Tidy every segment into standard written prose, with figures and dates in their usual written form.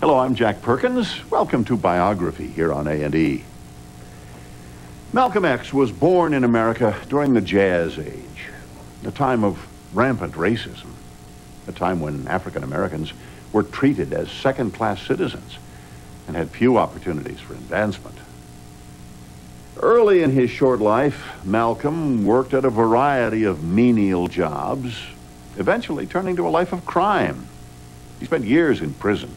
Hello, I'm Jack Perkins. Welcome to Biography here on A&E. Malcolm X was born in America during the Jazz Age, a time of rampant racism, a time when African Americans were treated as second-class citizens and had few opportunities for advancement. Early in his short life, Malcolm worked at a variety of menial jobs, eventually turning to a life of crime. He spent years in prison.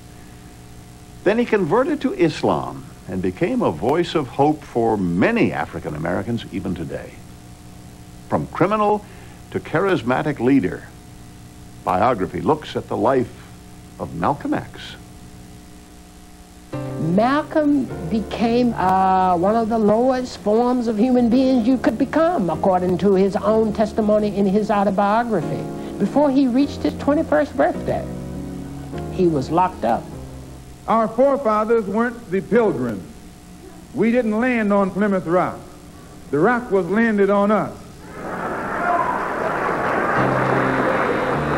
Then he converted to Islam and became a voice of hope for many African Americans even today. From criminal to charismatic leader, Biography looks at the life of Malcolm X. Malcolm became one of the lowest forms of human beings you could become, according to his own testimony in his autobiography. Before he reached his 21st birthday, he was locked up. Our forefathers weren't the Pilgrims. We didn't land on Plymouth Rock. The rock was landed on us.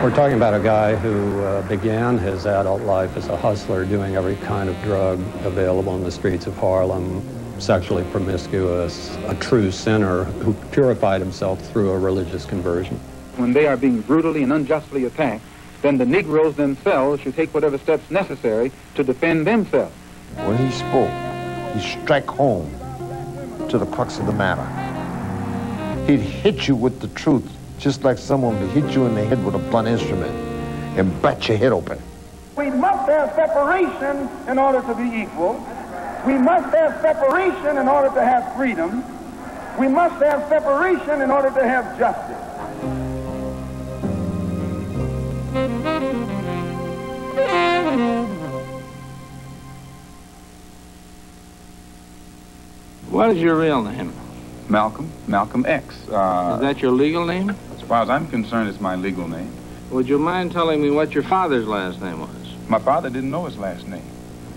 We're talking about a guy who began his adult life as a hustler, doing every kind of drug available in the streets of Harlem, sexually promiscuous, a true sinner who purified himself through a religious conversion. When they are being brutally and unjustly attacked, then the Negroes themselves should take whatever steps necessary to defend themselves. When he spoke, he struck home to the crux of the matter. He'd hit you with the truth, just like someone would hit you in the head with a blunt instrument and bat your head open. We must have separation in order to be equal. We must have separation in order to have freedom. We must have separation in order to have justice. What is your real name? Malcolm X. Is that your legal name? As far as I'm concerned, it's my legal name. Would you mind telling me what your father's last name was? My father didn't know his last name.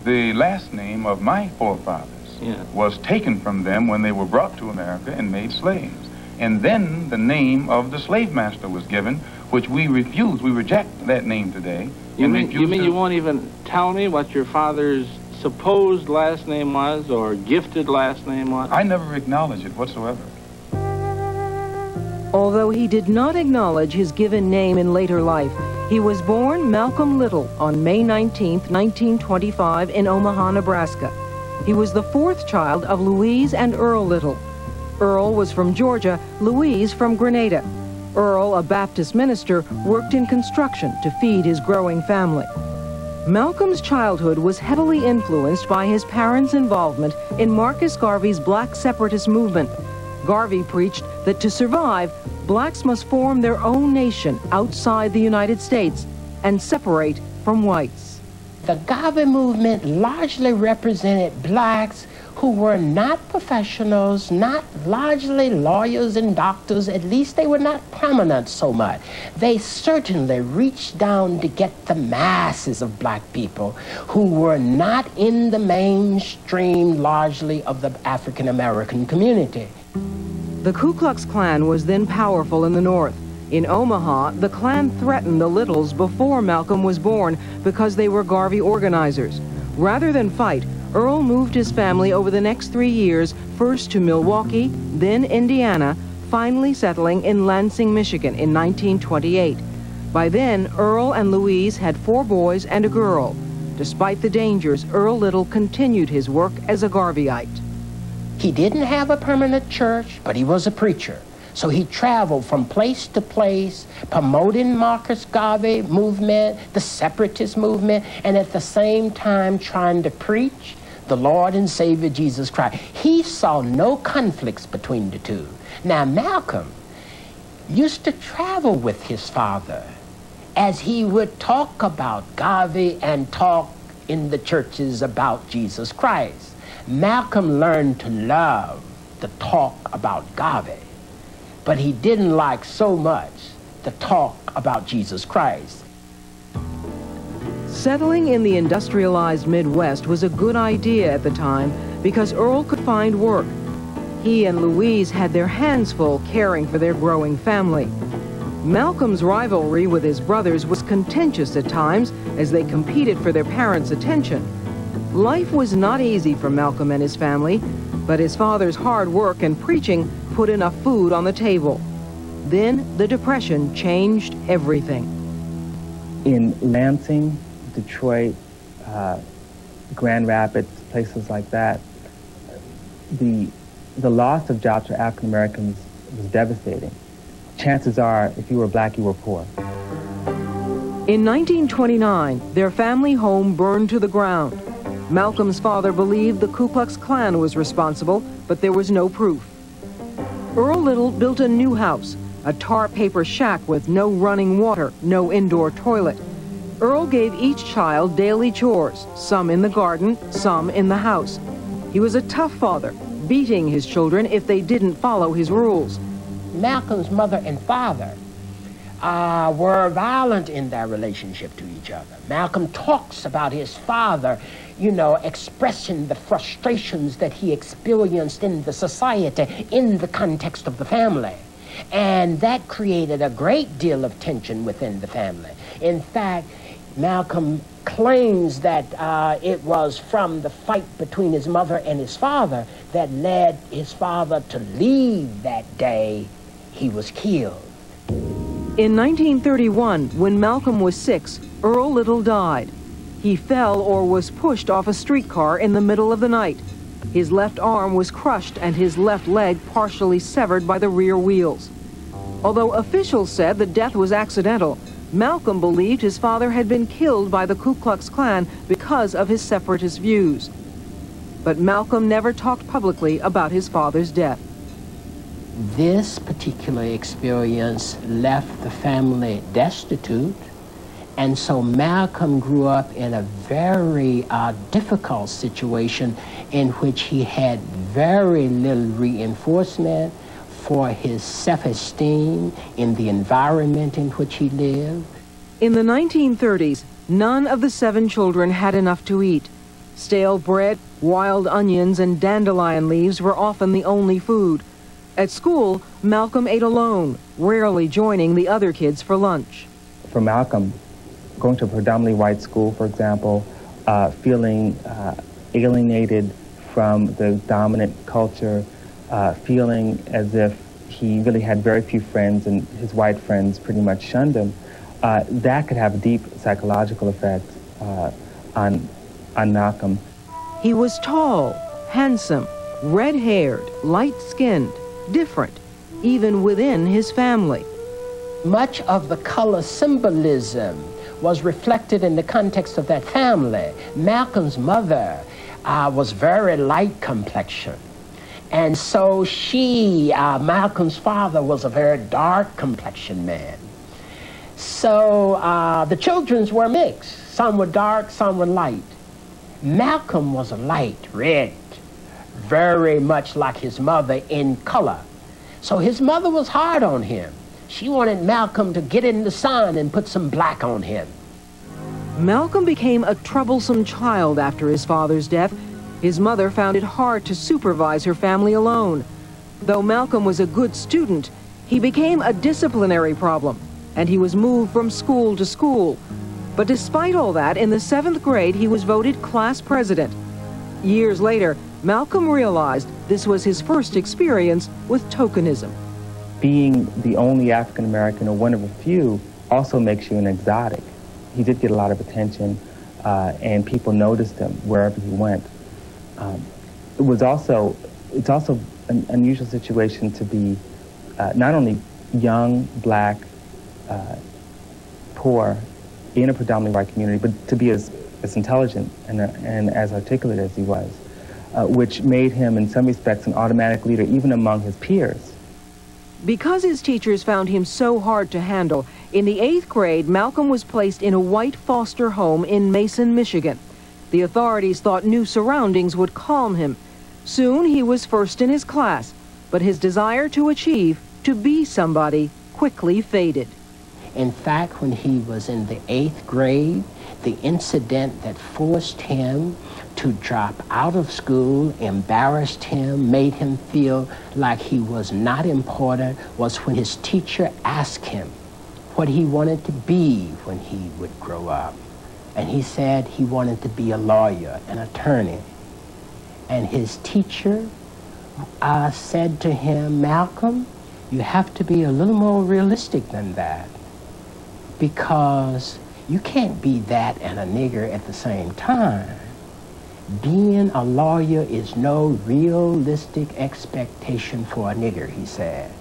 The last name of my forefathers was taken from them when they were brought to America and made slaves. And then the name of the slave master was given, which we refuse. We reject that name today. You mean you won't even tell me what your father's supposed last name was or gifted last name was? I never acknowledge it whatsoever. Although he did not acknowledge his given name in later life, he was born Malcolm Little on May 19, 1925 in Omaha, Nebraska. He was the fourth child of Louise and Earl Little. Earl was from Georgia, Louise from Grenada. Earl, a Baptist minister, worked in construction to feed his growing family. Malcolm's childhood was heavily influenced by his parents' involvement in Marcus Garvey's black separatist movement. Garvey preached that to survive, blacks must form their own nation outside the United States and separate from whites. The Garvey movement largely represented blacks who were not professionals, not largely lawyers and doctors. At least they were not prominent so much. They certainly reached down to get the masses of black people who were not in the mainstream largely of the African American community. The Ku Klux Klan was then powerful in the North. In Omaha, the Klan threatened the Littles before Malcolm was born because they were Garvey organizers. Rather than fight, Earl moved his family over the next 3 years, first to Milwaukee, then Indiana, finally settling in Lansing, Michigan in 1928. By then, Earl and Louise had 4 boys and a girl. Despite the dangers, Earl Little continued his work as a Garveyite. He didn't have a permanent church, but he was a preacher. So he traveled from place to place, promoting Marcus Garvey movement, the separatist movement, and at the same time trying to preach the Lord and Savior Jesus Christ. He saw no conflicts between the two. Now, Malcolm used to travel with his father as he would talk about Garvey and talk in the churches about Jesus Christ. Malcolm learned to love the talk about Garvey, but he didn't like so much the talk about Jesus Christ. Settling in the industrialized Midwest was a good idea at the time because Earl could find work. He and Louise had their hands full caring for their growing family. Malcolm's rivalry with his brothers was contentious at times as they competed for their parents' attention. Life was not easy for Malcolm and his family, but his father's hard work and preaching put enough food on the table. Then the Depression changed everything. In Lansing, Detroit, Grand Rapids, places like that, the loss of jobs for African Americans was devastating. Chances are, if you were black, you were poor. In 1929, their family home burned to the ground. Malcolm's father believed the Ku Klux Klan was responsible, but there was no proof. Earl Little built a new house, a tar paper shack with no running water, no indoor toilet. Earl gave each child daily chores, some in the garden, some in the house. He was a tough father, beating his children if they didn't follow his rules. Malcolm's mother and father were violent in their relationship to each other. Malcolm talks about his father, you know, expressing the frustrations that he experienced in the society in the context of the family. And that created a great deal of tension within the family. In fact, Malcolm claims that it was from the fight between his mother and his father that led his father to leave that day he was killed. In 1931, when Malcolm was 6, Earl Little died. He fell or was pushed off a streetcar in the middle of the night. His left arm was crushed and his left leg partially severed by the rear wheels. Although officials said the death was accidental, Malcolm believed his father had been killed by the Ku Klux Klan because of his separatist views. But Malcolm never talked publicly about his father's death. This particular experience left the family destitute, and so Malcolm grew up in a very difficult situation in which he had very little reinforcement for his self-esteem in the environment in which he lived. In the 1930s, none of the 7 children had enough to eat. Stale bread, wild onions, and dandelion leaves were often the only food. At school, Malcolm ate alone, rarely joining the other kids for lunch. For Malcolm, going to a predominantly white school, for example, feeling alienated from the dominant culture, feeling as if he really had very few friends and his white friends pretty much shunned him, that could have a deep psychological effect on Malcolm. He was tall, handsome, red-haired, light-skinned, different, even within his family. Much of the color symbolism was reflected in the context of that family. Malcolm's mother was very light complexion. And so Malcolm's father was a very dark complexion man. So the children's were mixed. Some were dark, some were light. Malcolm was a light red, very much like his mother in color. So his mother was hard on him. She wanted Malcolm to get in the sun and put some black on him. Malcolm became a troublesome child after his father's death. His mother found it hard to supervise her family alone. Though Malcolm was a good student, he became a disciplinary problem, and he was moved from school to school. But despite all that, in the 7th grade, he was voted class president. Years later, Malcolm realized this was his first experience with tokenism. Being the only African American or one of a few also makes you an exotic. He did get a lot of attention, and people noticed him wherever he went. It's also an unusual situation to be not only young, black, poor, in a predominantly white community, but to be as intelligent and as articulate as he was, which made him, in some respects, an automatic leader, even among his peers. Because his teachers found him so hard to handle, in the 8th grade, Malcolm was placed in a white foster home in Mason, Michigan. The authorities thought new surroundings would calm him. Soon he was first in his class, but his desire to achieve, to be somebody, quickly faded. In fact, when he was in the 8th grade, the incident that forced him to drop out of school, embarrassed him, made him feel like he was not important, was when his teacher asked him, what he wanted to be when he would grow up. And he said he wanted to be a lawyer, an attorney. And his teacher said to him, Malcolm, you have to be a little more realistic than that, because you can't be that and a nigger at the same time. Being a lawyer is no realistic expectation for a nigger, he said.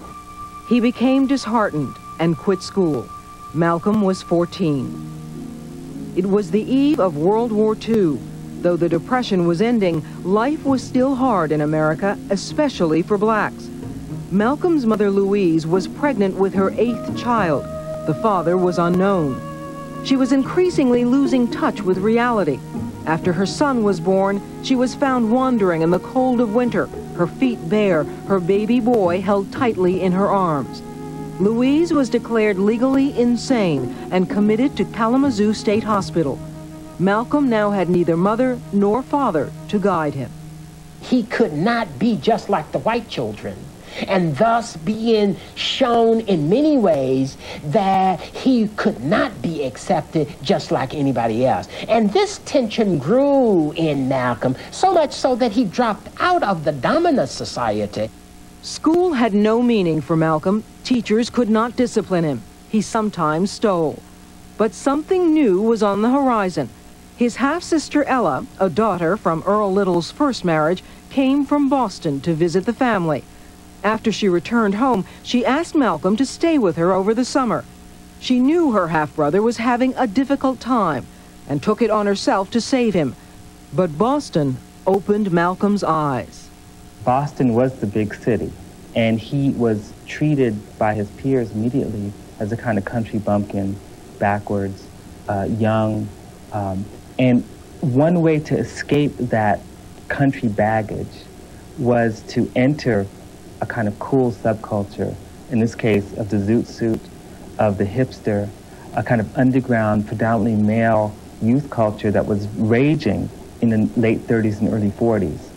He became disheartened and quit school. Malcolm was 14. It was the eve of World War II. Though the Depression was ending, life was still hard in America, especially for blacks. Malcolm's mother, Louise, was pregnant with her 8th child. The father was unknown. She was increasingly losing touch with reality. After her son was born, she was found wandering in the cold of winter, her feet bare, her baby boy held tightly in her arms. Louise was declared legally insane and committed to Kalamazoo State Hospital. Malcolm now had neither mother nor father to guide him. He could not be just like the white children, and thus being shown in many ways that he could not be accepted just like anybody else. And this tension grew in Malcolm, so much so that he dropped out of the dominant society. School had no meaning for Malcolm. Teachers could not discipline him. He sometimes stole. But something new was on the horizon. His half-sister Ella, a daughter from Earl Little's first marriage, came from Boston to visit the family. After she returned home, she asked Malcolm to stay with her over the summer. She knew her half-brother was having a difficult time and took it on herself to save him. But Boston opened Malcolm's eyes. Boston was the big city, and he was treated by his peers immediately as a kind of country bumpkin, backwards, young. And one way to escape that country baggage was to enter a kind of cool subculture, in this case of the zoot suit, of the hipster, a kind of underground, predominantly male youth culture that was raging in the late 30s and early 40s.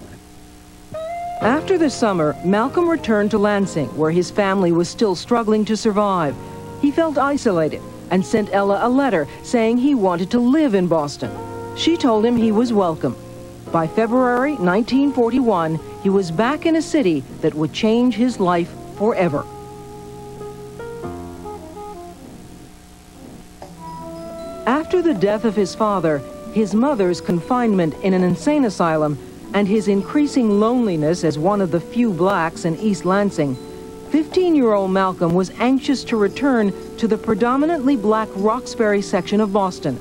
After the summer, Malcolm returned to Lansing, where his family was still struggling to survive. He felt isolated and sent Ella a letter saying he wanted to live in Boston. She told him he was welcome. By February 1941, he was back in a city that would change his life forever. After the death of his father, his mother's confinement in an insane asylum, and his increasing loneliness as one of the few blacks in East Lansing, 15-year-old Malcolm was anxious to return to the predominantly black Roxbury section of Boston.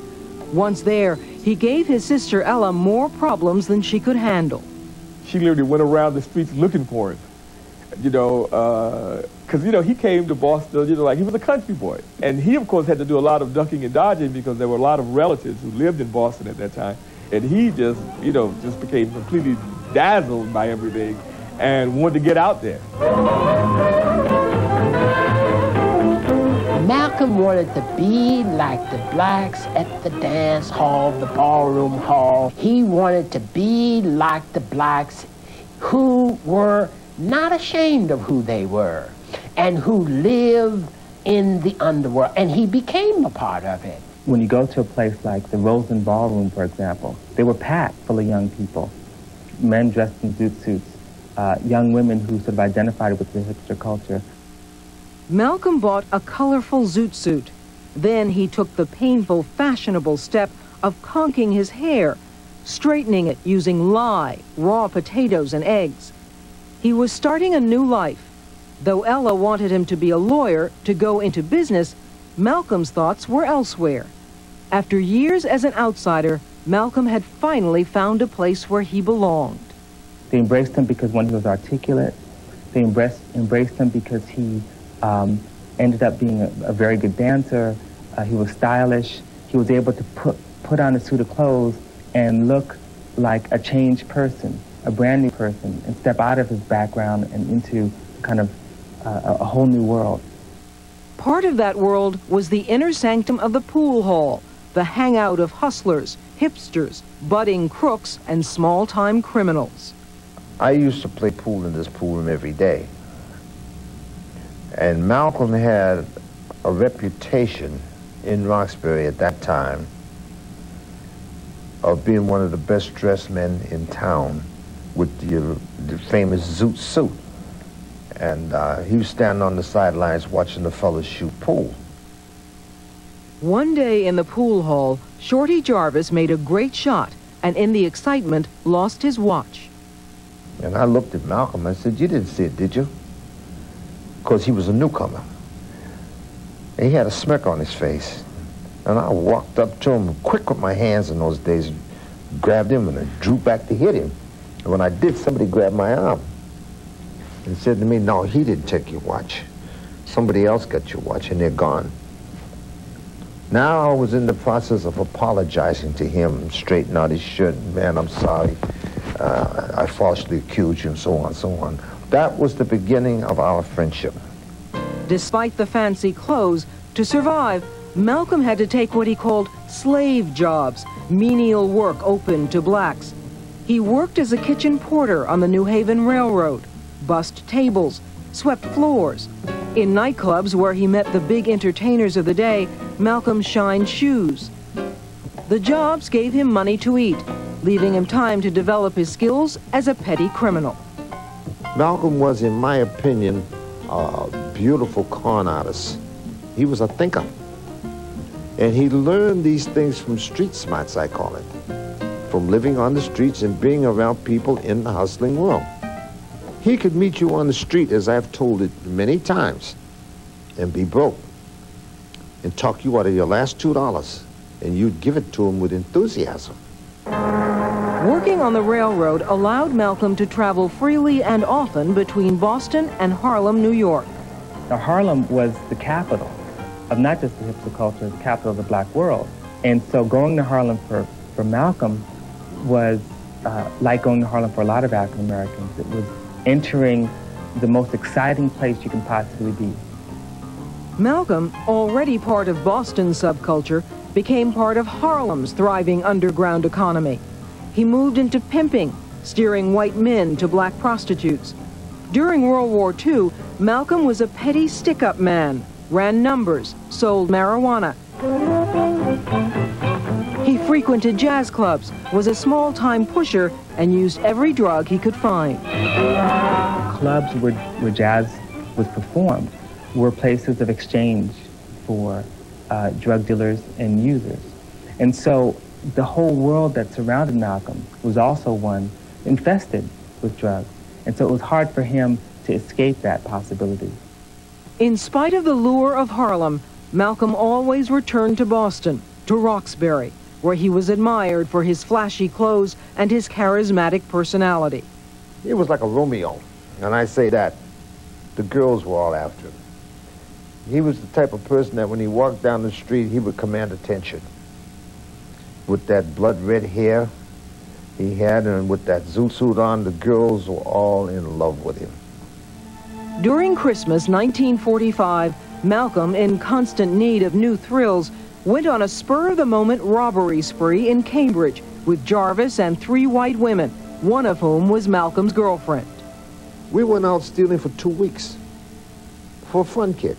Once there, he gave his sister Ella more problems than she could handle. She literally went around the streets looking for him, because, he came to Boston, like he was a country boy. And he, of course, had to do a lot of ducking and dodging because there were a lot of relatives who lived in Boston at that time. And he just, just became completely dazzled by everything and wanted to get out there. Malcolm wanted to be like the blacks at the dance hall, the ballroom hall. He wanted to be like the blacks who were not ashamed of who they were and who lived in the underworld. And he became a part of it. When you go to a place like the Rosen Ballroom, for example, they were packed full of young people, men dressed in zoot suits, young women who sort of identified with the hipster culture. Malcolm bought a colorful zoot suit. Then he took the painful, fashionable step of conking his hair, straightening it using lye, raw potatoes, and eggs. He was starting a new life. Though Ella wanted him to be a lawyer, to go into business, Malcolm's thoughts were elsewhere. After years as an outsider, Malcolm had finally found a place where he belonged. They embraced him because, one, he was articulate. They embraced him because he ended up being a very good dancer. He was stylish. He was able to put on a suit of clothes and look like a changed person, a brand new person, and step out of his background and into kind of a whole new world. Part of that world was the inner sanctum of the pool hall, the hangout of hustlers, hipsters, budding crooks, and small-time criminals. I used to play pool in this pool room every day. And Malcolm had a reputation in Roxbury at that time of being one of the best dressed men in town with the famous Zoot suit. And he was standing on the sidelines watching the fellas shoot pool. One day in the pool hall, Shorty Jarvis made a great shot and in the excitement lost his watch. And I looked at Malcolm and I said, "You didn't see it, did you?" Because he was a newcomer. And he had a smirk on his face. And I walked up to him quick with my hands in those days, grabbed him and I drew back to hit him. And when I did, somebody grabbed my arm and said to me, "No, he didn't take your watch. Somebody else got your watch and they're gone." Now I was in the process of apologizing to him, straightening out his shirt. "Man, I'm sorry. I falsely accused you," and so on and so on. That was the beginning of our friendship. Despite the fancy clothes, to survive, Malcolm had to take what he called slave jobs, menial work open to blacks. He worked as a kitchen porter on the New Haven Railroad, bussed tables, swept floors. In nightclubs where he met the big entertainers of the day, Malcolm shined shoes. The jobs gave him money to eat, leaving him time to develop his skills as a petty criminal. Malcolm was, in my opinion, a beautiful con artist. He was a thinker. And he learned these things from street smarts, I call it, from living on the streets and being around people in the hustling world. He could meet you on the street, as I've told it many times, and be broke, and talk you out of your last $2, and you'd give it to him with enthusiasm. Working on the railroad allowed Malcolm to travel freely and often between Boston and Harlem, New York. Now, Harlem was the capital of not just the hipster culture, the capital of the black world. And so going to Harlem for Malcolm was like going to Harlem for a lot of African Americans. It was entering the most exciting place you can possibly be. Malcolm, already part of Boston's subculture, became part of Harlem's thriving underground economy. He moved into pimping, steering white men to black prostitutes. During World War II, Malcolm was a petty stick-up man, ran numbers, sold marijuana. He frequented jazz clubs, was a small-time pusher, and used every drug he could find. Clubs where jazz was performed were places of exchange for drug dealers and users. And so the whole world that surrounded Malcolm was also one infested with drugs. And so it was hard for him to escape that possibility. In spite of the lure of Harlem, Malcolm always returned to Boston, to Roxbury, where he was admired for his flashy clothes and his charismatic personality. He was like a Romeo, and I say that. The girls were all after him. He was the type of person that when he walked down the street, he would command attention. With that blood-red hair he had, and with that zoot suit on, the girls were all in love with him. During Christmas 1945, Malcolm, in constant need of new thrills, went on a spur-of-the-moment robbery spree in Cambridge with Jarvis and 3 white women, one of whom was Malcolm's girlfriend. We went out stealing for 2 weeks for a fun kid.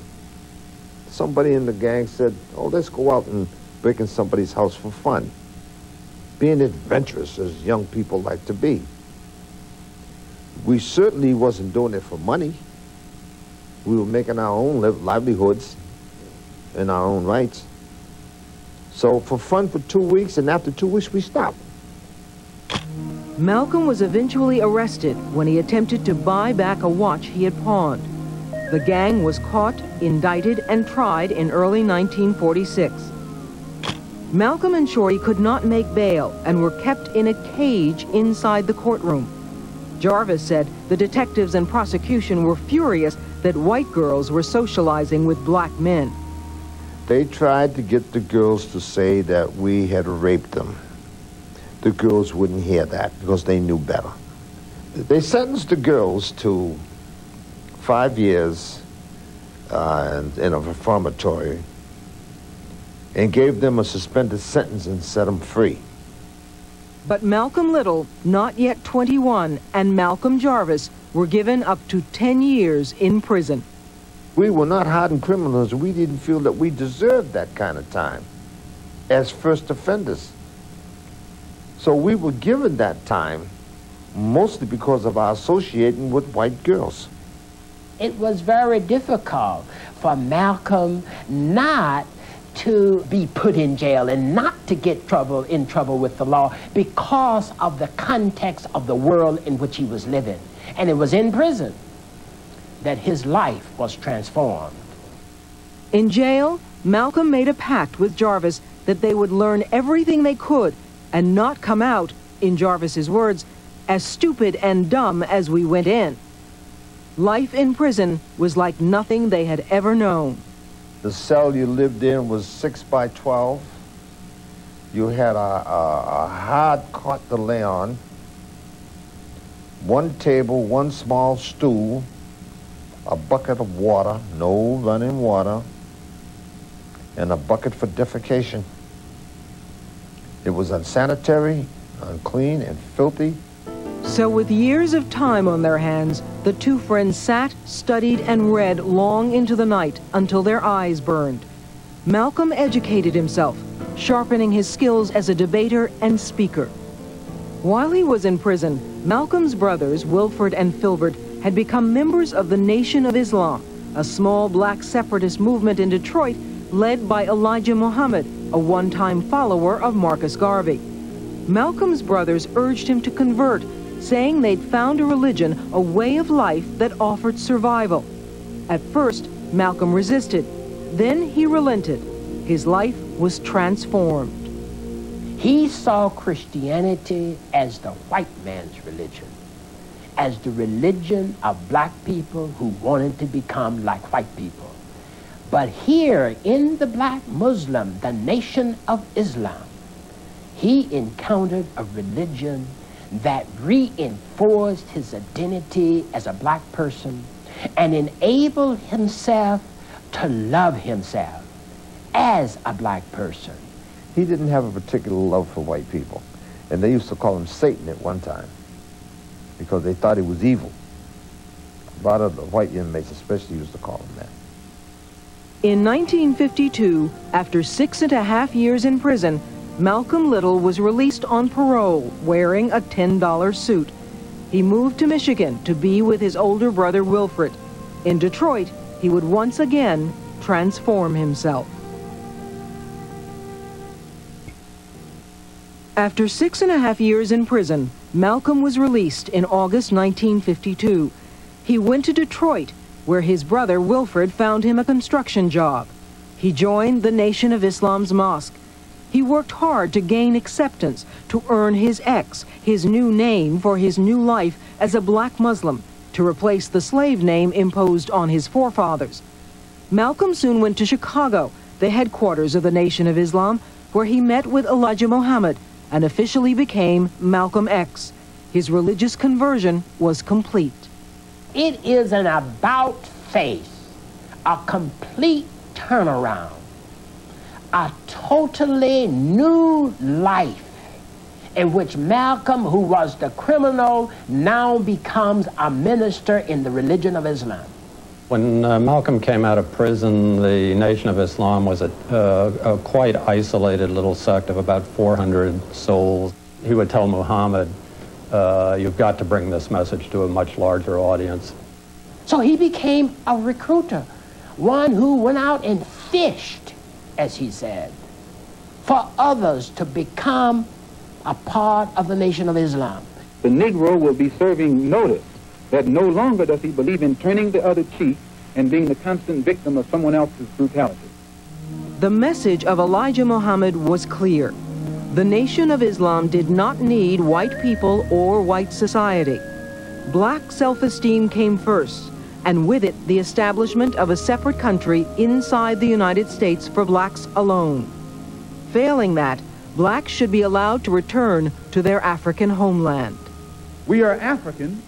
Somebody in the gang said, "Oh, let's go out and break in somebody's house for fun." Being adventurous as young people like to be. We certainly wasn't doing it for money. We were making our own livelihoods in our own rights. So for fun for 2 weeks, and after 2 weeks we stopped. Malcolm was eventually arrested when he attempted to buy back a watch he had pawned. The gang was caught, indicted, and tried in early 1946. Malcolm and Shorty could not make bail and were kept in a cage inside the courtroom. Jarvis said the detectives and prosecution were furious that white girls were socializing with black men. They tried to get the girls to say that we had raped them. The girls wouldn't hear that because they knew better. They sentenced the girls to 5 years in a reformatory and gave them a suspended sentence and set them free. But Malcolm Little, not yet 21, and Malcolm Jarvis were given up to 10 years in prison. We were not hardened criminals. We didn't feel that we deserved that kind of time as first offenders. So we were given that time mostly because of our associating with white girls. It was very difficult for Malcolm not to be put in jail and not to get in trouble with the law because of the context of the world in which he was living. And it was in prison that his life was transformed. In jail, Malcolm made a pact with Jarvis that they would learn everything they could and not come out, in Jarvis's words, as stupid and dumb as we went in. Life in prison was like nothing they had ever known. The cell you lived in was 6 by 12. You had a hard cot to lay on, one table, one small stool, a bucket of water, no running water, and a bucket for defecation. It was unsanitary, unclean, and filthy. So with years of time on their hands, the two friends sat, studied, and read long into the night until their eyes burned. Malcolm educated himself, sharpening his skills as a debater and speaker. While he was in prison, Malcolm's brothers, Wilfred and Filbert, had become members of the Nation of Islam, a small black separatist movement in Detroit led by Elijah Muhammad, a one-time follower of Marcus Garvey. Malcolm's brothers urged him to convert, saying they'd found a religion, a way of life that offered survival. At first, Malcolm resisted. Then he relented. His life was transformed. He saw Christianity as the white man's religion, as the religion of black people who wanted to become like white people. But here in the black Muslim, the Nation of Islam, he encountered a religion that reinforced his identity as a black person and enabled himself to love himself as a black person. He didn't have a particular love for white people, and they used to call him Satan at one time because they thought he was evil. A lot of the white inmates especially used to call him that. In 1952, after 6.5 years in prison, Malcolm Little was released on parole wearing a $10 suit. He moved to Michigan to be with his older brother Wilfred. In Detroit, he would once again transform himself. After 6.5 years in prison, Malcolm was released in August 1952. He went to Detroit, where his brother Wilfred found him a construction job. He joined the Nation of Islam's mosque. He worked hard to gain acceptance, to earn his X, his new name for his new life as a black Muslim, to replace the slave name imposed on his forefathers. Malcolm soon went to Chicago, the headquarters of the Nation of Islam, where he met with Elijah Muhammad and officially became Malcolm X. His religious conversion was complete. It is an about-face, a complete turnaround, a totally new life in which Malcolm, who was the criminal, now becomes a minister in the religion of Islam. When Malcolm came out of prison, the Nation of Islam was a quite isolated little sect of about 400 souls. He would tell Muhammad, you've got to bring this message to a much larger audience. So he became a recruiter, one who went out and fished, as he said, for others to become a part of the Nation of Islam. The Negro will be serving notice that no longer does he believe in turning the other cheek and being the constant victim of someone else's brutality. The message of Elijah Muhammad was clear. The Nation of Islam did not need white people or white society. Black self-esteem came first, and with it the establishment of a separate country inside the United States for blacks alone. Failing that, blacks should be allowed to return to their African homeland. We are African,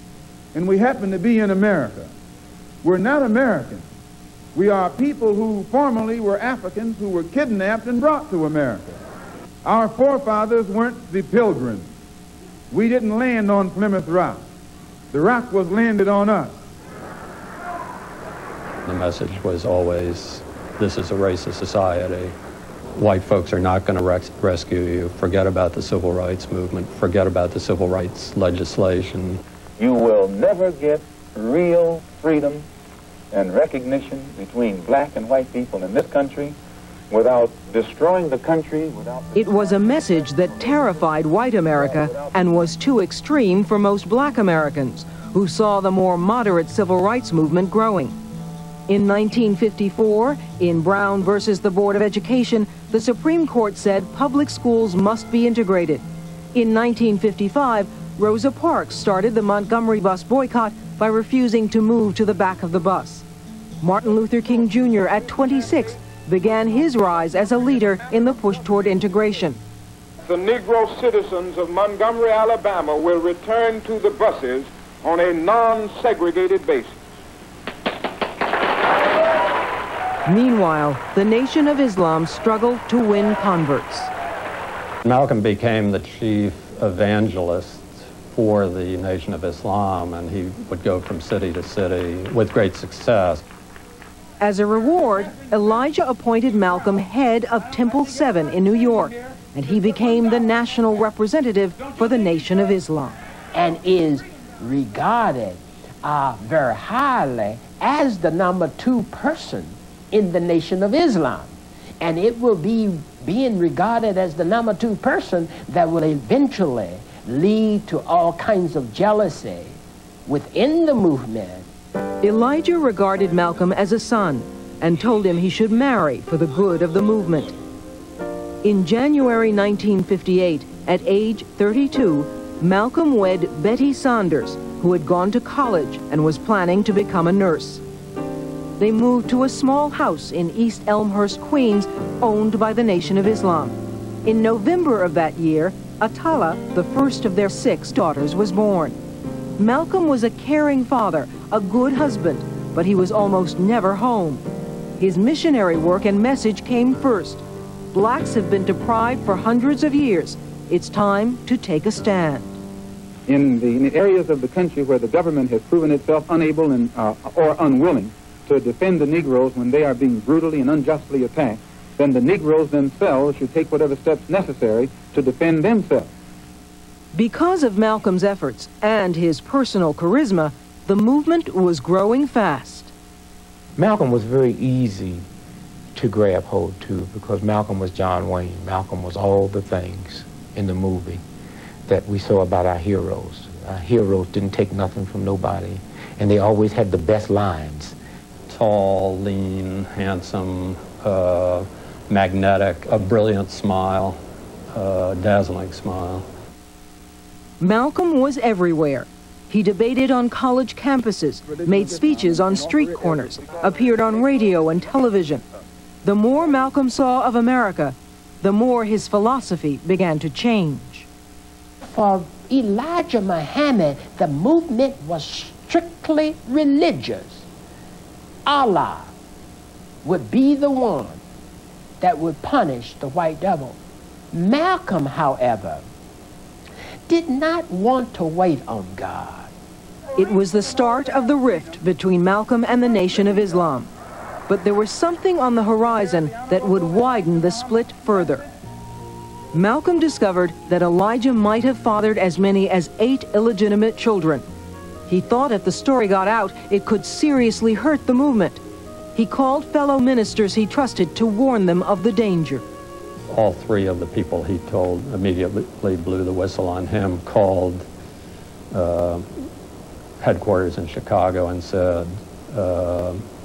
and we happen to be in America. We're not American. We are people who formerly were Africans who were kidnapped and brought to America. Our forefathers weren't the Pilgrims. We didn't land on Plymouth Rock. The rock was landed on us. The message was always, this is a racist society. White folks are not going to rescue you. Forget about the civil rights movement. Forget about the civil rights legislation. You will never get real freedom and recognition between black and white people in this country without destroying the country. It was a message that terrified white America and was too extreme for most black Americans, who saw the more moderate civil rights movement growing. In 1954, in Brown versus the Board of Education, the Supreme Court said public schools must be integrated. In 1955, Rosa Parks started the Montgomery bus boycott by refusing to move to the back of the bus. Martin Luther King Jr. at 26 began his rise as a leader in the push toward integration. The Negro citizens of Montgomery, Alabama will return to the buses on a non-segregated basis. Meanwhile, the Nation of Islam struggled to win converts. Malcolm became the chief evangelist for the Nation of Islam, and he would go from city to city with great success. As a reward, Elijah appointed Malcolm head of Temple 7 in New York, and he became the national representative for the Nation of Islam. And is regarded very highly as the #2 person in the Nation of Islam. And it will be being regarded as the #2 person that will eventually lead to all kinds of jealousy within the movement. Elijah regarded Malcolm as a son and told him he should marry for the good of the movement. In January 1958, at age 32, Malcolm wed Betty Saunders, who had gone to college and was planning to become a nurse. They moved to a small house in East Elmhurst, Queens, owned by the Nation of Islam. In November of that year, Atala, the first of their 6 daughters, was born. Malcolm was a caring father, a good husband, but he was almost never home. His missionary work and message came first. Blacks have been deprived for hundreds of years. It's time to take a stand. In the areas of the country where the government has proven itself unable or unwilling to defend the Negroes when they are being brutally and unjustly attacked, then the Negroes themselves should take whatever steps necessary to defend themselves. Because of Malcolm's efforts and his personal charisma, the movement was growing fast. Malcolm was very easy to grab hold to because Malcolm was John Wayne. Malcolm was all the things in the movie that we saw about our heroes. Our heroes didn't take nothing from nobody, and they always had the best lines. Tall, lean, handsome, magnetic, a brilliant smile, dazzling smile. Malcolm was everywhere. He debated on college campuses, made speeches on street corners, appeared on radio and television. The more Malcolm saw of America, the more his philosophy began to change. For Elijah Muhammad, the movement was strictly religious. Allah would be the one that would punish the white devil. Malcolm, however, did not want to wait on God. It was the start of the rift between Malcolm and the Nation of Islam. But there was something on the horizon that would widen the split further. Malcolm discovered that Elijah might have fathered as many as 8 illegitimate children. He thought if the story got out, it could seriously hurt the movement. He called fellow ministers he trusted to warn them of the danger. All 3 of the people he told immediately blew the whistle on him, called headquarters in Chicago and said,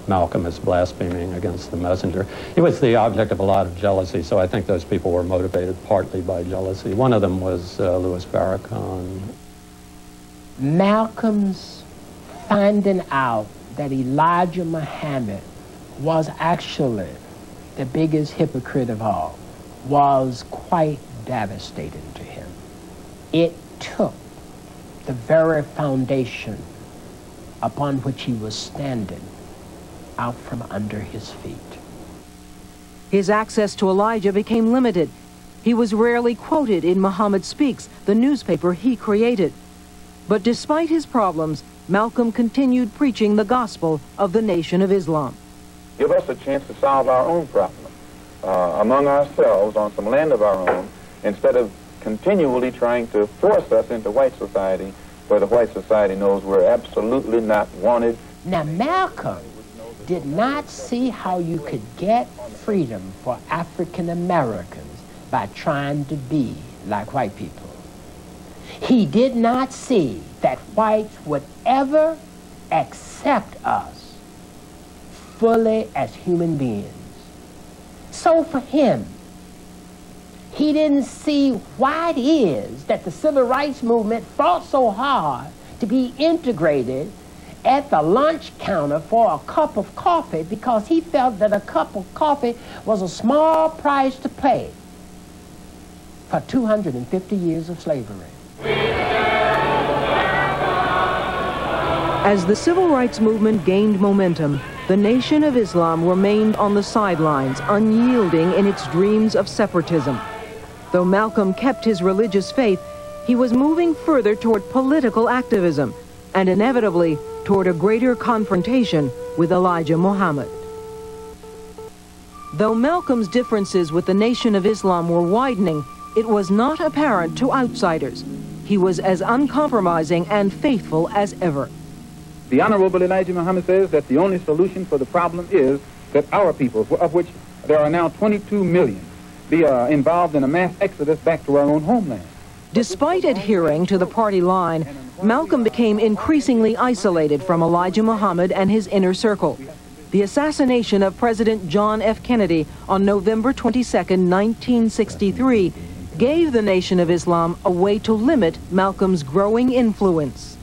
Malcolm is blaspheming against the messenger. He was the object of a lot of jealousy, so I think those people were motivated partly by jealousy. One of them was Louis Farrakhan. Malcolm's finding out that Elijah Muhammad was actually the biggest hypocrite of all was quite devastating to him. It took the very foundation upon which he was standing out from under his feet. His access to Elijah became limited. He was rarely quoted in Muhammad Speaks, the newspaper he created. But despite his problems, Malcolm continued preaching the gospel of the Nation of Islam. Give us a chance to solve our own problem among ourselves on some land of our own, instead of continually trying to force us into white society, where the white society knows we're absolutely not wanted. Now, Malcolm did not see how you could get freedom for African Americans by trying to be like white people. He did not see that whites would ever accept us fully as human beings. So for him, he didn't see why it is that the civil rights movement fought so hard to be integrated at the lunch counter for a cup of coffee, because he felt that a cup of coffee was a small price to pay for 250 years of slavery. As the civil rights movement gained momentum, the Nation of Islam remained on the sidelines, unyielding in its dreams of separatism. Though Malcolm kept his religious faith, he was moving further toward political activism and inevitably toward a greater confrontation with Elijah Muhammad. Though Malcolm's differences with the Nation of Islam were widening, it was not apparent to outsiders. He was as uncompromising and faithful as ever. The Honorable Elijah Muhammad says that the only solution for the problem is that our people, of which there are now 22 million, be involved in a mass exodus back to our own homeland. Despite adhering to the party line, Malcolm became increasingly isolated from Elijah Muhammad and his inner circle. The assassination of President John F. Kennedy on November 22, 1963, gave the Nation of Islam a way to limit Malcolm's growing influence.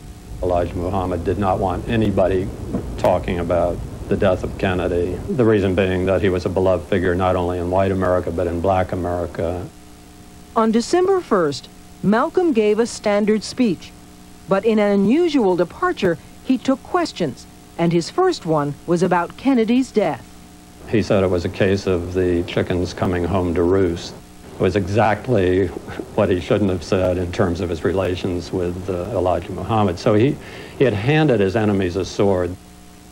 Elijah Muhammad did not want anybody talking about the death of Kennedy, the reason being that he was a beloved figure not only in white America but in black America. On December 1st, Malcolm gave a standard speech, but in an unusual departure, he took questions, and his first one was about Kennedy's death. He said it was a case of the chickens coming home to roost. It was exactly what he shouldn't have said in terms of his relations with Elijah Muhammad. So he had handed his enemies a sword.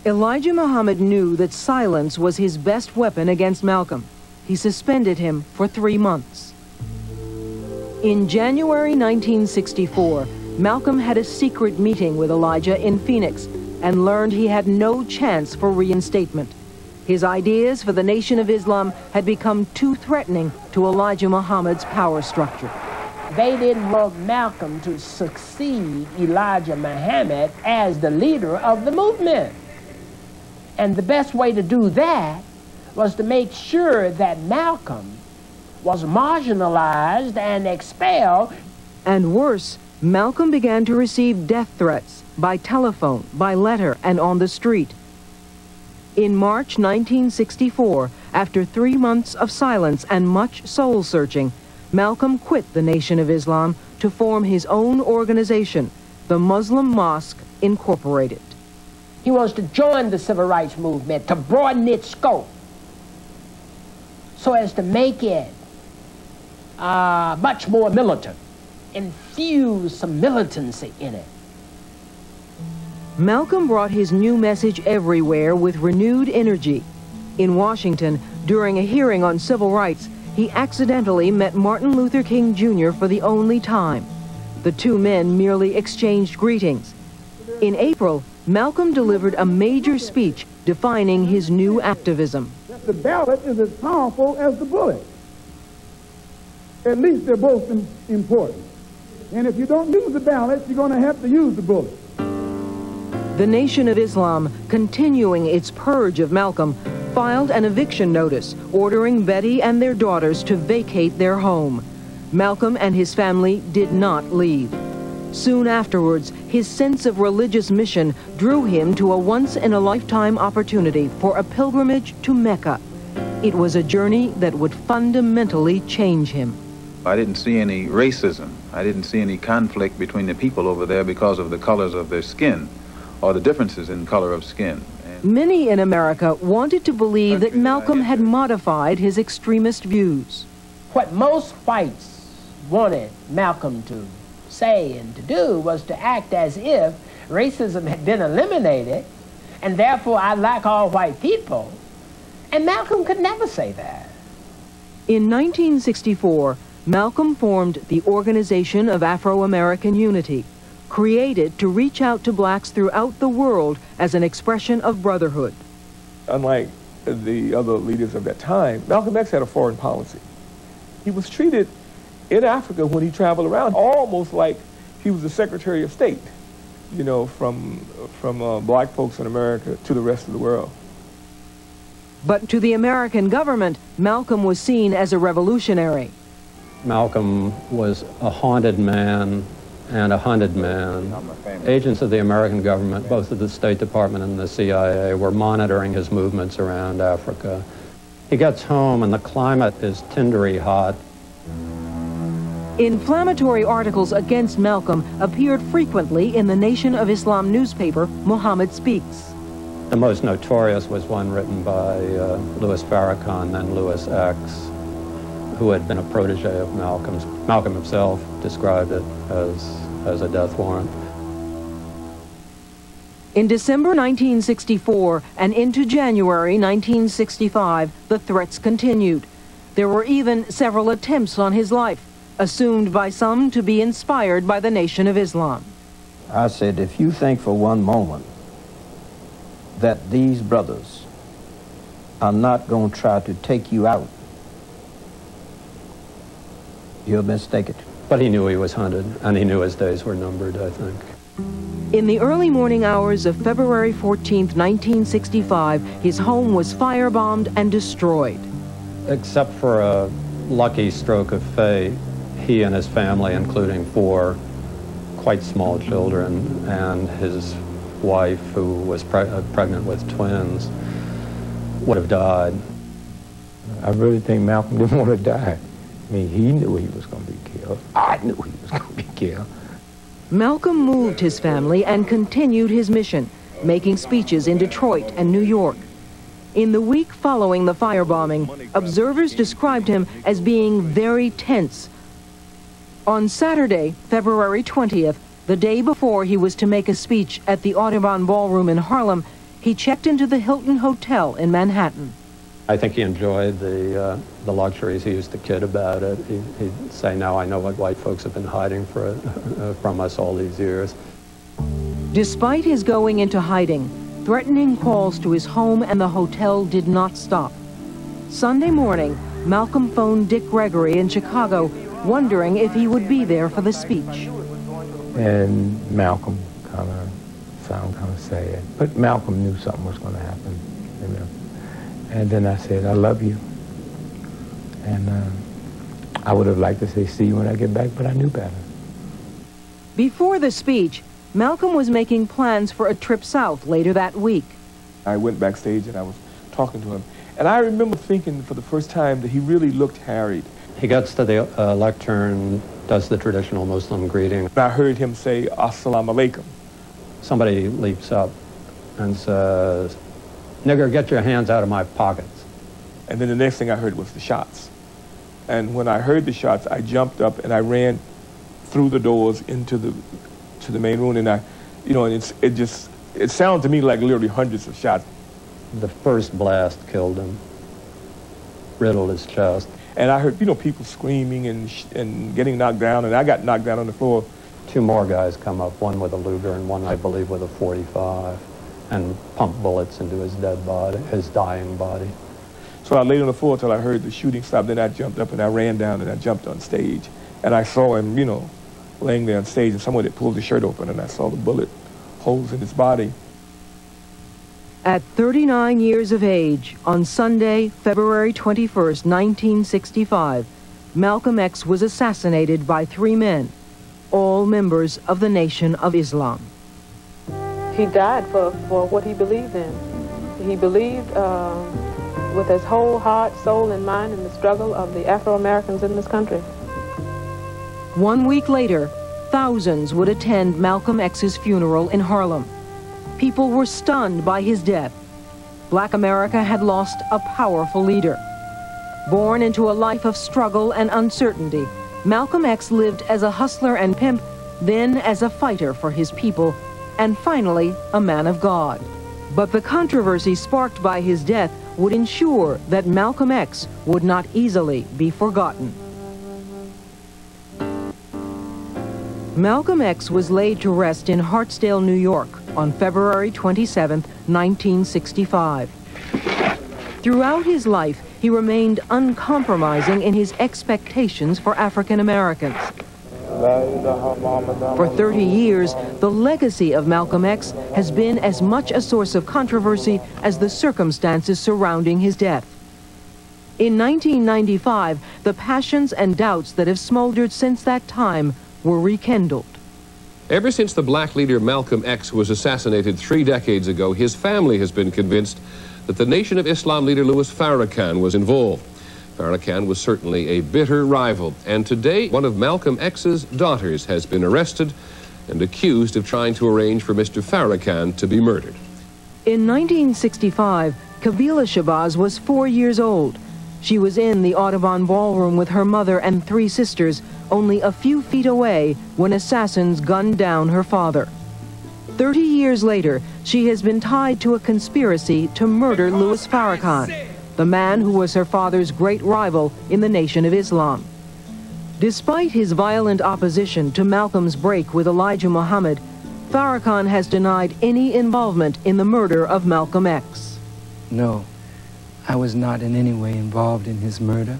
Elijah Muhammad knew that silence was his best weapon against Malcolm. He suspended him for 3 months. In January 1964, Malcolm had a secret meeting with Elijah in Phoenix and learned he had no chance for reinstatement. His ideas for the Nation of Islam had become too threatening to Elijah Muhammad's power structure. They didn't want Malcolm to succeed Elijah Muhammad as the leader of the movement. And the best way to do that was to make sure that Malcolm was marginalized and expelled. And worse, Malcolm began to receive death threats by telephone, by letter, and on the street. In March 1964, after 3 months of silence and much soul-searching, Malcolm quit the Nation of Islam to form his own organization, the Muslim Mosque Incorporated. He wants to join the civil rights movement to broaden its scope so as to make it much more militant, infuse some militancy in it. Malcolm brought his new message everywhere with renewed energy. In Washington, during a hearing on civil rights, he accidentally met Martin Luther King Jr. for the only time. The two men merely exchanged greetings. In April, Malcolm delivered a major speech defining his new activism. The ballot is as powerful as the bullet. At least they're both important. And if you don't use the ballot, you're going to have to use the bullet. The Nation of Islam, continuing its purge of Malcolm, filed an eviction notice ordering Betty and their daughters to vacate their home. Malcolm and his family did not leave. Soon afterwards, his sense of religious mission drew him to a once-in-a-lifetime opportunity for a pilgrimage to Mecca. It was a journey that would fundamentally change him. I didn't see any racism. I didn't see any conflict between the people over there because of the colors of their skin or the differences in color of skin. Many in America wanted to believe that Malcolm had modified his extremist views. What most whites wanted Malcolm to say and to do was to act as if racism had been eliminated, and therefore I like all white people. And Malcolm could never say that. In 1964, Malcolm formed the Organization of Afro-American Unity, created to reach out to blacks throughout the world as an expression of brotherhood. Unlike the other leaders of that time, Malcolm X had a foreign policy. He was treated in Africa when he traveled around almost like he was the Secretary of State, you know, from black folks in America to the rest of the world. But to the American government, Malcolm was seen as a revolutionary. Malcolm was a haunted man and a hunted man. Agents of the American government, both of the State Department and the CIA, were monitoring his movements around Africa. He gets home and the climate is tindery hot. Inflammatory articles against Malcolm appeared frequently in the Nation of Islam newspaper, Muhammad Speaks. The most notorious was one written by Louis Farrakhan, then Louis X, who had been a protege of Malcolm's. Malcolm himself described it as a death warrant. In December 1964 and into January 1965, the threats continued. There were even several attempts on his life, assumed by some to be inspired by the Nation of Islam. I said, if you think for one moment that these brothers are not going to try to take you out, you're mistaken. But he knew he was hunted, and he knew his days were numbered, I think. In the early morning hours of February 14, 1965, his home was firebombed and destroyed. Except for a lucky stroke of fate, he and his family, including 4 quite small children, and his wife, who was pregnant with twins, would have died. I really think Malcolm didn't want to die. I mean, he knew he was going to be killed. I knew he was going to be killed. Malcolm moved his family and continued his mission, making speeches in Detroit and New York. In the week following the firebombing, observers described him as being very tense. On Saturday, February 20th, the day before he was to make a speech at the Audubon Ballroom in Harlem, he checked into the Hilton Hotel in Manhattan. I think he enjoyed the luxuries. He used to kid about it. He'd say, now I know what white folks have been hiding from us all these years. Despite his going into hiding, threatening calls to his home and the hotel did not stop. Sunday morning, Malcolm phoned Dick Gregory in Chicago, wondering if he would be there for the speech. And Malcolm sounded kind of sad. But Malcolm knew something was going to happen, you know. And then I said, I love you. And I would have liked to say, see you when I get back, but I knew better. Before the speech, Malcolm was making plans for a trip south later that week. I went backstage and I was talking to him. And I remember thinking for the first time that he really looked harried. He gets to the lectern, does the traditional Muslim greeting. I heard him say, Assalamu alaikum. Somebody leaps up and says, nigger, get your hands out of my pockets. And then the next thing I heard was the shots. And when I heard the shots, I jumped up and I ran through the doors into the main room. And it sounded to me like literally hundreds of shots. The first blast killed him, riddled his chest. And I heard, people screaming and getting knocked down, and I got knocked down on the floor. 2 more guys come up, one with a Luger and one, I believe, with a .45, and pump bullets into his dead body, his dying body. So I laid on the floor until I heard the shooting stop. Then I jumped up and I ran down and I jumped on stage. And I saw him, laying there on stage, and someone had pulled his shirt open, and I saw the bullet holes in his body. At 39 years of age, on Sunday, February 21st, 1965, Malcolm X was assassinated by 3 men, all members of the Nation of Islam. He died for what he believed in. He believed with his whole heart, soul, and mind in the struggle of the Afro-Americans in this country. 1 week later, thousands would attend Malcolm X's funeral in Harlem. People were stunned by his death. Black America had lost a powerful leader. Born into a life of struggle and uncertainty, Malcolm X lived as a hustler and pimp, then as a fighter for his people, and finally a man of God. But the controversy sparked by his death would ensure that Malcolm X would not easily be forgotten. Malcolm X was laid to rest in Hartsdale, New York on February 27, 1965. Throughout his life, he remained uncompromising in his expectations for African Americans. For 30 years, the legacy of Malcolm X has been as much a source of controversy as the circumstances surrounding his death. In 1995, the passions and doubts that have smoldered since that time were rekindled. Ever since the black leader Malcolm X was assassinated 3 decades ago, his family has been convinced that the Nation of Islam leader Louis Farrakhan was involved. Farrakhan was certainly a bitter rival, and today one of Malcolm X's daughters has been arrested and accused of trying to arrange for Mr. Farrakhan to be murdered. In 1965, Kabila Shabazz was 4 years old. She was in the Audubon Ballroom with her mother and 3 sisters, only a few feet away when assassins gunned down her father. 30 years later, she has been tied to a conspiracy to murder Louis Farrakhan, the man who was her father's great rival in the Nation of Islam. Despite his violent opposition to Malcolm's break with Elijah Muhammad, Farrakhan has denied any involvement in the murder of Malcolm X. No, I was not in any way involved in his murder.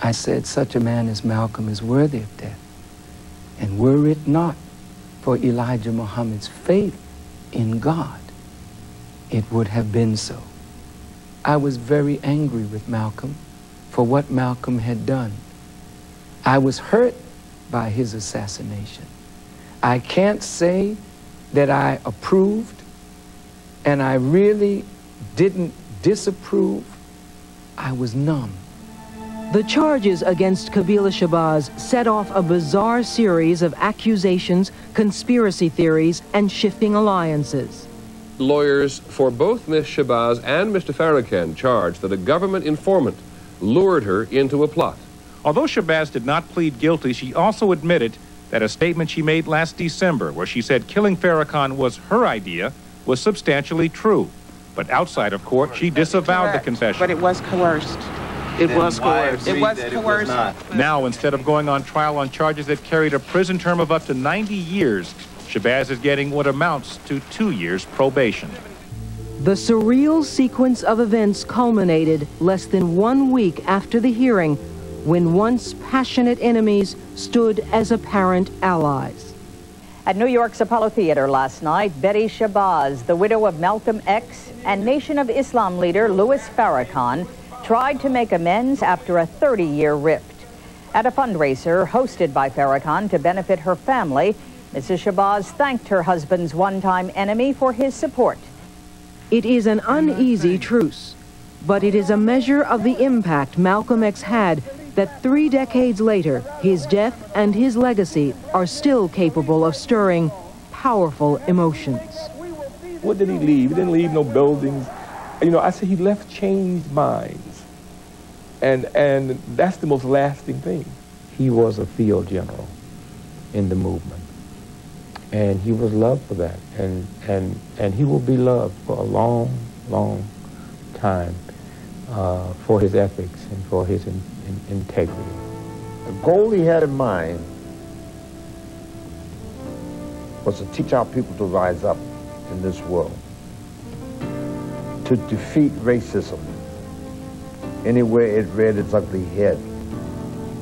I said such a man as Malcolm is worthy of death. And were it not for Elijah Muhammad's faith in God, it would have been so. I was very angry with Malcolm for what Malcolm had done. I was hurt by his assassination. I can't say that I approved, and I really didn't disapprove. I was numb. The charges against Kabila Shabazz set off a bizarre series of accusations, conspiracy theories, and shifting alliances. Lawyers for both Ms. Shabazz and Mr. Farrakhan charged that a government informant lured her into a plot. Although Shabazz did not plead guilty, she also admitted that a statement she made last December, where she said killing Farrakhan was her idea, was substantially true. But outside of court, she disavowed the confession. But it was coerced. It was coerced. It was coerced. Now, instead of going on trial on charges that carried a prison term of up to 90 years, Shabazz is getting what amounts to 2 years probation. The surreal sequence of events culminated less than 1 week after the hearing, when once passionate enemies stood as apparent allies. At New York's Apollo Theater last night, Betty Shabazz, the widow of Malcolm X, and Nation of Islam leader Louis Farrakhan, tried to make amends after a 30-year rift. At a fundraiser hosted by Farrakhan to benefit her family, Mrs. Shabazz thanked her husband's one-time enemy for his support. It is an uneasy truce, but it is a measure of the impact Malcolm X had that 3 decades later, his death and his legacy are still capable of stirring powerful emotions. What did he leave? He didn't leave no buildings. You know, I say he left changed minds. And that's the most lasting thing. He was a field general in the movement. And he was loved for that. And he will be loved for a long, long time for his ethics and for his integrity. The goal he had in mind was to teach our people to rise up in this world, to defeat racism anywhere it reared its ugly head.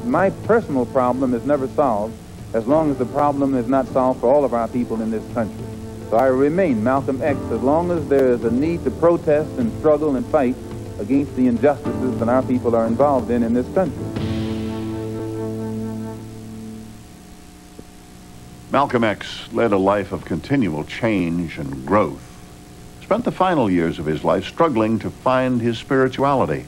My personal problem is never solved as long as the problem is not solved for all of our people in this country. So I remain Malcolm X as long as there is a need to protest and struggle and fight against the injustices that our people are involved in this country. Malcolm X led a life of continual change and growth. Spent the final years of his life struggling to find his spirituality.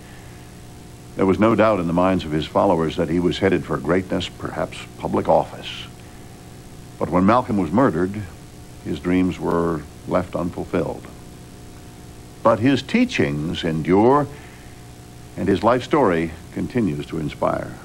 There was no doubt in the minds of his followers that he was headed for greatness, perhaps public office. But when Malcolm was murdered, his dreams were left unfulfilled. But his teachings endure, and his life story continues to inspire.